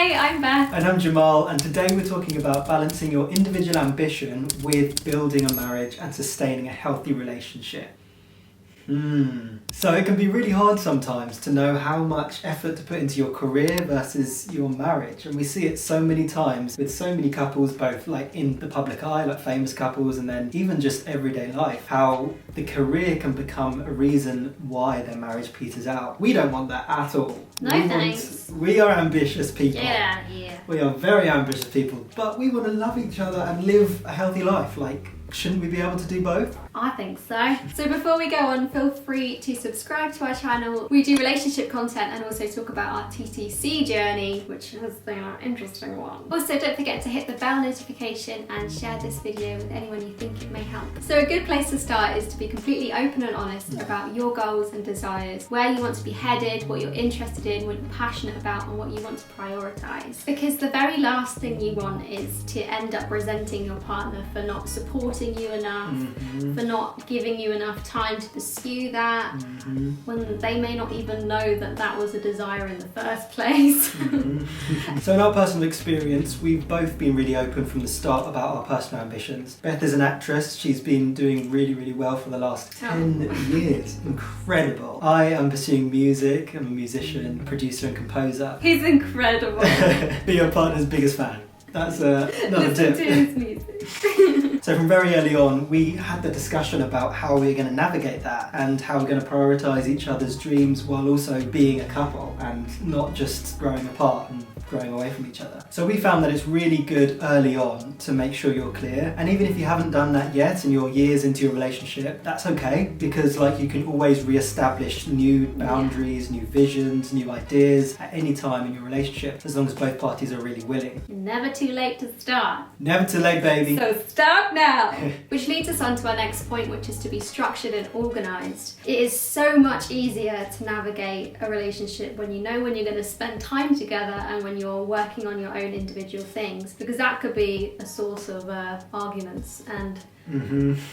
Hey, I'm Beth. And I'm Jamal, and today we're talking about balancing your individual ambition with building a marriage and sustaining a healthy relationship. So it can be really hard sometimes to know how much effort to put into your career versus your marriage, and we see it so many times with so many couples, both like in the public eye, like famous couples, and then even just everyday life, how the career can become a reason why their marriage peters out. We don't want that at all. No thanks. We are ambitious people. Get out of here. We are very ambitious people, but we want to love each other and live a healthy life. Like, shouldn't we be able to do both? I think so. So before we go on, feel free to subscribe to our channel. We do relationship content and also talk about our TTC journey, which has been an interesting one. Also, don't forget to hit the bell notification and share this video with anyone you think it may help. So a good place to start is to be completely open and honest about your goals and desires, where you want to be headed, what you're interested in, what you're passionate about, and what you want to prioritise. Because the very last thing you want is to end up resenting your partner for not supporting you enough, for not giving you enough time to pursue that, when they may not even know that that was a desire in the first place. So in our personal experience, we've both been really open from the start about our personal ambitions. Beth is an actress. She's been doing really, really well for the last 10 years. Incredible. I am pursuing music. I'm a musician, producer and composer. He's incredible. Be your partner's biggest fan. That's another Listen tip. to his music. So from very early on, we had the discussion about how we're going to navigate that and how we're going to prioritise each other's dreams while also being a couple and not just growing apart and growing away from each other. So we found that it's really good early on to make sure you're clear, and even if you haven't done that yet and you're years into your relationship, that's okay, because like you can always re-establish new boundaries, new visions, new ideas at any time in your relationship, as long as both parties are really willing. Never too late to start. Never too late, baby. So start now! Which leads us on to our next point, which is to be structured and organised. It is so much easier to navigate a relationship when you know when you're going to spend time together and when you're working on your own individual things, because that could be a source of arguments, and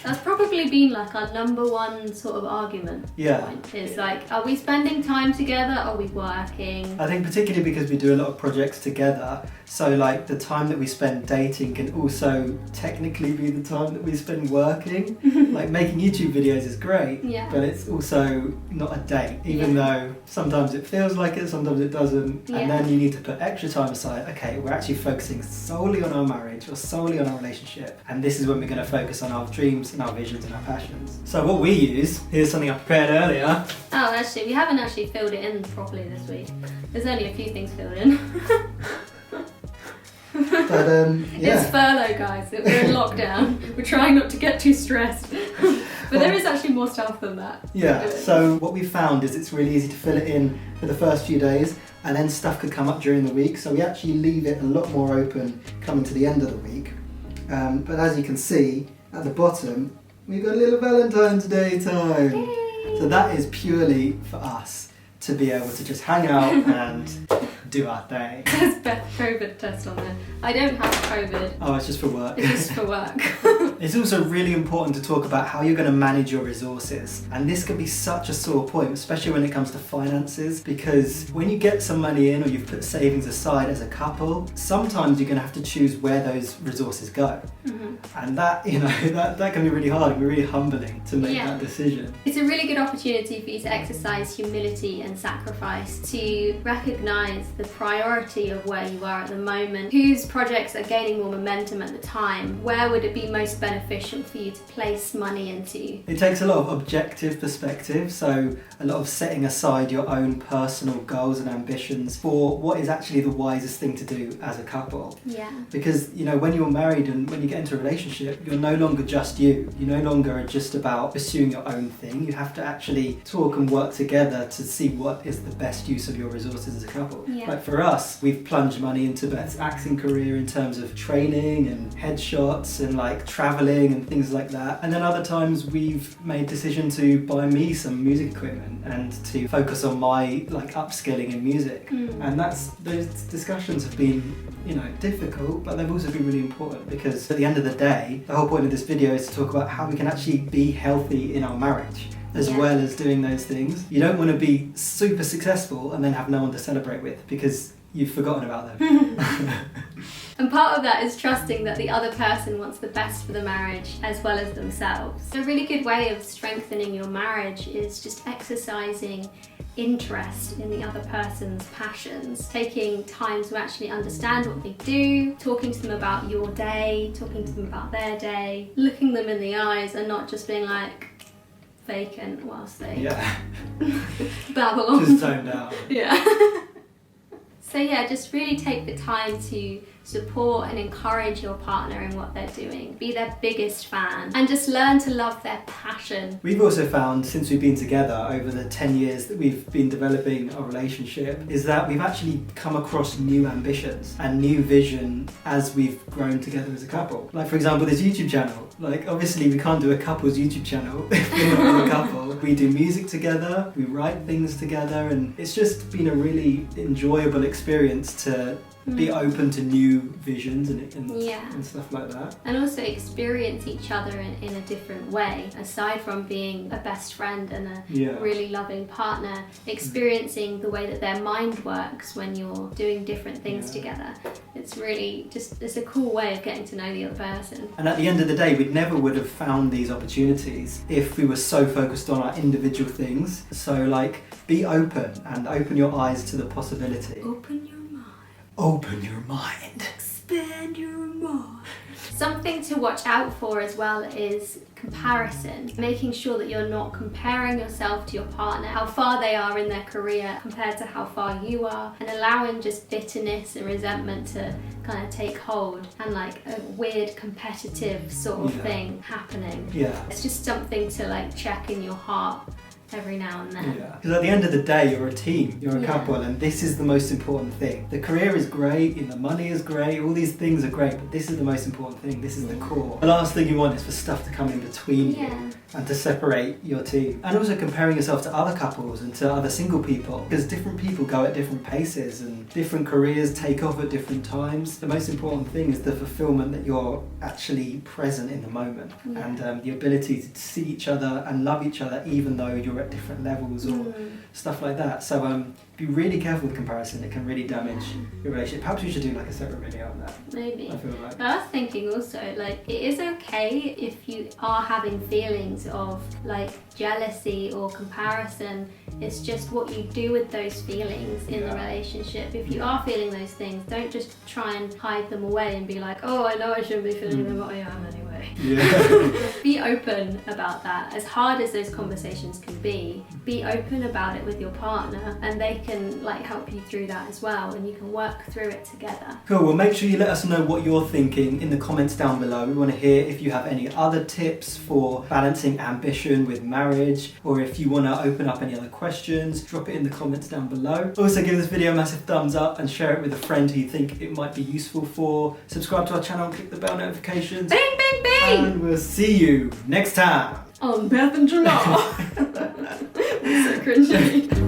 that's probably been like our number one sort of argument point. Is like, are we spending time together? Are we working? I think particularly because we do a lot of projects together, so like the time that we spend dating can also technically be the time that we spend working. Like making YouTube videos is great, but it's also not a date, even though sometimes it feels like it, sometimes it doesn't, and then you need to put extra time aside. Okay, we're actually focusing solely on our marriage or solely on our relationship, and this is when we're going to focus on our dreams and our visions and our passions. So what we use, here's something I prepared earlier. Oh, actually, we haven't actually filled it in properly this week. There's only a few things filled in. But It's furlough, guys. We're in lockdown. We're trying not to get too stressed. But there is actually more stuff than that. Yeah, so what we found is it's really easy to fill it in for the first few days, and then stuff could come up during the week, so we actually leave it a lot more open coming to the end of the week. But as you can see at the bottom, we've got a little Valentine's Day time. Yay. So that is purely for us to be able to just hang out and do our thing. There's Beth COVID test on there. I don't have COVID. Oh, it's just for work. It's just for work. It's also really important to talk about how you're going to manage your resources, and this can be such a sore point, especially when it comes to finances, because when you get some money in or you've put savings aside as a couple, sometimes you're going to have to choose where those resources go, and that, you know, that can be really hard and really humbling to make that decision. It's a really good opportunity for you to exercise humility and sacrifice, to recognise the priority of where you are at the moment, whose projects are gaining more momentum at the time, where would it be most beneficial for you to place money into. It takes a lot of objective perspective, so a lot of setting aside your own personal goals and ambitions for what is actually the wisest thing to do as a couple. Yeah. Because, you know, when you're married and when you get into a relationship, you're no longer just you. You no longer are just about pursuing your own thing. You have to actually talk and work together to see what is the best use of your resources as a couple. Yeah. Like for us, we've plunged money into Beth's acting career in terms of training and headshots and like traveling and things like that. And then other times we've made decision to buy me some music equipment and to focus on my like upskilling in music. And those discussions have been, you know, difficult, but they've also been really important, because at the end of the day, the whole point of this video is to talk about how we can actually be healthy in our marriage. as well as doing those things. You don't want to be super successful and then have no one to celebrate with, because you've forgotten about them. And part of that is trusting that the other person wants the best for the marriage as well as themselves. A really good way of strengthening your marriage is just exercising interest in the other person's passions, taking time to actually understand what they do, talking to them about your day, talking to them about their day, looking them in the eyes and not just being like vacant whilst they babble on. Just tone down. Yeah. So yeah, just really take the time to support and encourage your partner in what they're doing. Be their biggest fan and just learn to love their passion. We've also found, since we've been together over the 10 years that we've been developing our relationship, is that we've actually come across new ambitions and new vision as we've grown together as a couple. Like, for example, this YouTube channel. Like, obviously we can't do a couple's YouTube channel if we're not a couple. We do music together, we write things together, and it's just been a really enjoyable experience to be open to new visions and stuff like that. And also experience each other in a different way. Aside from being a best friend and a really loving partner, experiencing the way that their mind works when you're doing different things together. It's really just, it's a cool way of getting to know the other person. And at the end of the day, we never would have found these opportunities if we were so focused on our individual things. So like, be open and open your eyes to the possibility. Open your mind. Expand your mind. Something to watch out for as well is comparison. Making sure that you're not comparing yourself to your partner, how far they are in their career compared to how far you are, and allowing just bitterness and resentment to kind of take hold and like a weird competitive sort of thing happening. Yeah. It's just something to like check in your heart every now and then. Yeah. Because at the end of the day, you're a team, you're a couple, and this is the most important thing. The career is great, and the money is great, all these things are great, but this is the most important thing, this is the core. The last thing you want is for stuff to come in between you and to separate your team. And also comparing yourself to other couples and to other single people, because different people go at different paces and different careers take off at different times. The most important thing is the fulfilment that you're actually present in the moment and the ability to see each other and love each other even though you're at different levels or stuff like that. So be really careful with comparison. It can really damage your relationship. Perhaps we should do like a separate video on that. Maybe. I feel like. I was thinking also, like, it is okay if you are having feelings of like jealousy or comparison. It's just what you do with those feelings in the relationship. If you are feeling those things, don't just try and hide them away and be like, oh, I know I shouldn't be feeling them, but I am anyway. Yeah. Be open about that. As hard as those conversations can be open about it with your partner, and they can like help you through that as well, and you can work through it together. Cool, well make sure you let us know what you're thinking in the comments down below. We want to hear if you have any other tips for balancing ambition with marriage, or if you want to open up any other questions, drop it in the comments down below. Also give this video a massive thumbs up and share it with a friend who you think it might be useful for. Subscribe to our channel and click the bell notifications. Bing, bing, bing! And we'll see you next time On Beth and Jamal. So cringy.